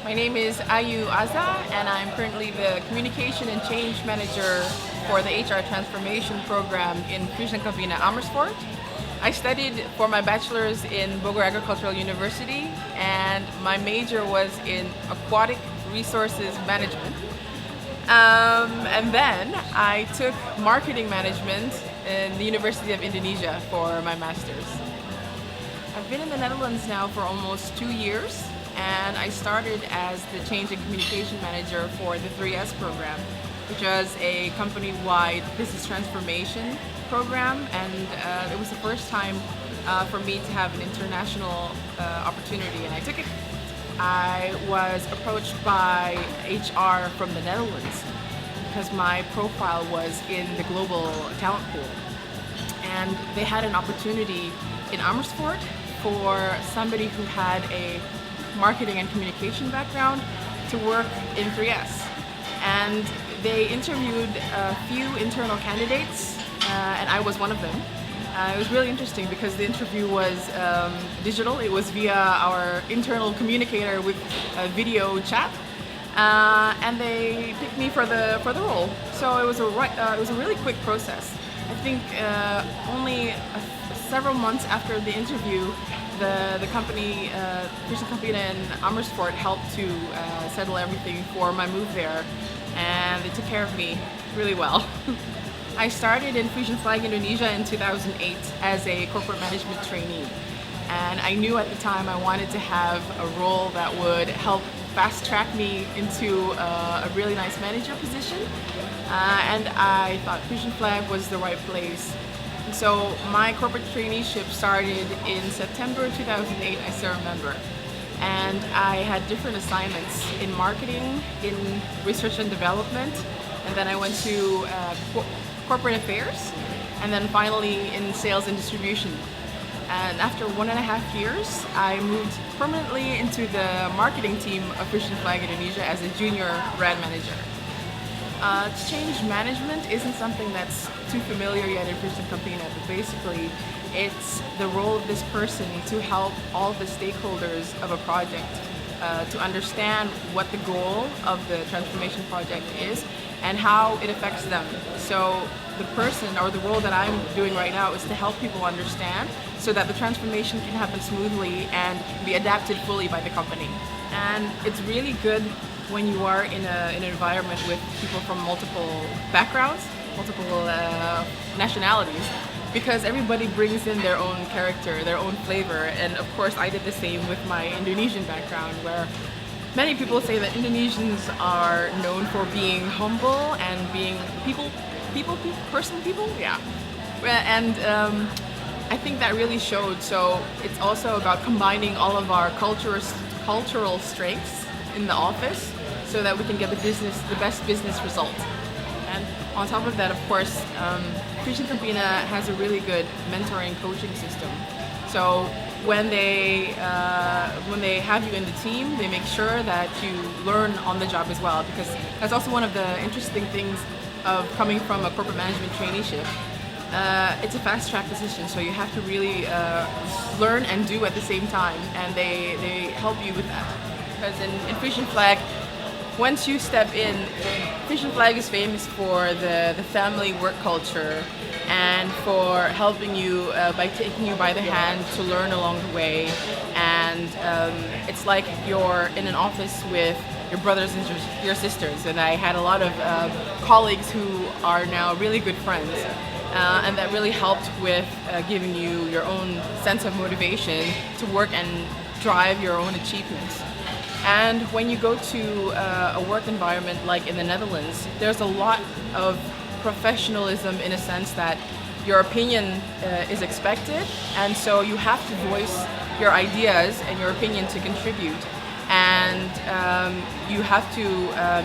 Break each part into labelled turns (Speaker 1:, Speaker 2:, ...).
Speaker 1: My name is Ayu Aza, and I'm currently the Communication and Change Manager for the HR Transformation Program in FrieslandCampina, Amersfoort. I studied for my bachelor's in Bogor Agricultural University, and my major was in aquatic resources management. And then I took marketing management in the University of Indonesia for my master's. I've been in the Netherlands now for almost 2 years, and I started as the Change and Communication Manager for the 3S program, which was a company-wide business transformation program, and it was the first time for me to have an international opportunity, and I took it. I was approached by HR from the Netherlands because my profile was in the global talent pool, and they had an opportunity in Amersfoort for somebody who had a marketing and communication background to work in 3S. And they interviewed a few internal candidates, and I was one of them. It was really interesting because the interview was digital. It was via our internal communicator with a video chat, and they picked me for the role. So it was a really quick process. I think only several months after the interview, the company, FrieslandCampina in Amersfoort, helped to settle everything for my move there, and they took care of me really well. I started in FrieslandFlag Indonesia in 2008 as a corporate management trainee, and I knew at the time I wanted to have a role that would help fast track me into a really nice manager position, and I thought FrieslandFlag was the right place. So my corporate traineeship started in September 2008, I still remember. And I had different assignments in marketing, in research and development, and then I went to corporate affairs, and then finally in sales and distribution. And after 1.5 years, I moved permanently into the marketing team of FrieslandFlag Indonesia as a junior brand manager. Change management isn't something that's too familiar yet in FrieslandCampina, but basically it's the role of this person to help all the stakeholders of a project to understand what the goal of the transformation project is and how it affects them. So the person, or the role that I'm doing right now, is to help people understand so that the transformation can happen smoothly and be adapted fully by the company. And it's really good when you are in an environment with people from multiple backgrounds, multiple nationalities, because everybody brings in their own character, their own flavor. And of course I did the same with my Indonesian background, where many people say that Indonesians are known for being humble and being people, yeah. And I think that really showed. So it's also about combining all of our cultural strengths in the office so that we can get the best business result. And on top of that, of course, FrieslandCampina has a really good mentoring coaching system. So when they have you in the team, they make sure that you learn on the job as well, because that's also one of the interesting things of coming from a corporate management traineeship. It's a fast track position, so you have to really learn and do at the same time, and they help you with that. Because in FrieslandFlag, once you step in, FrieslandFlag is famous for the family work culture and for helping you by taking you by the hand to learn along the way. And it's like you're in an office with your brothers and your sisters. And I had a lot of colleagues who are now really good friends. And that really helped with giving you your own sense of motivation to work and drive your own achievements. And when you go to a work environment like in the Netherlands, there's a lot of professionalism in a sense that your opinion is expected, and so you have to voice your ideas and your opinion to contribute. And you have to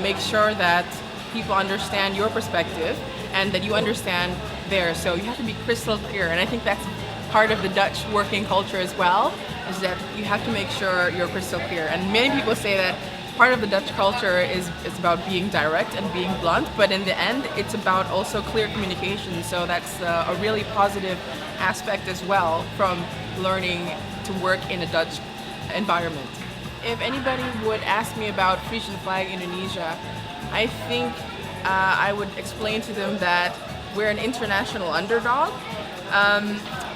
Speaker 1: make sure that people understand your perspective and that you understand theirs. So you have to be crystal clear, and I think that's part of the Dutch working culture as well, is that you have to make sure you're crystal clear. And many people say that part of the Dutch culture is about being direct and being blunt, but in the end it's about also clear communication. So that's a really positive aspect as well from learning to work in a Dutch environment. if anybody would ask me about Frisian Flag Indonesia, I think I would explain to them that we're an international underdog.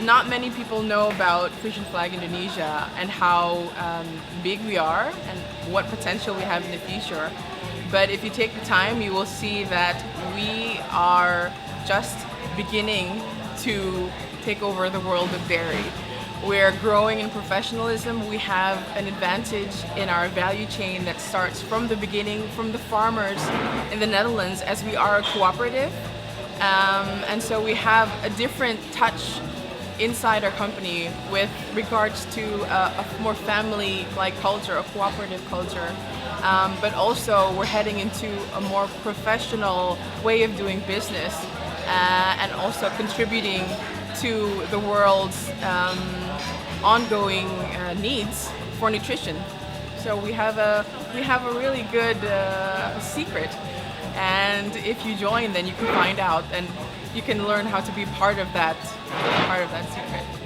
Speaker 1: Not many people know about Frisian Flag Indonesia and how big we are and what potential we have in the future. But if you take the time, you will see that we are just beginning to take over the world of dairy. We're growing in professionalism. We have an advantage in our value chain that starts from the beginning, from the farmers in the Netherlands, as we are a cooperative. And so we have a different touch inside our company with regards to a more family-like culture, a cooperative culture. But also we're heading into a more professional way of doing business and also contributing to the world's ongoing needs for nutrition. So we have a really good secret, and if you join, then you can find out and you can learn how to be part of that secret.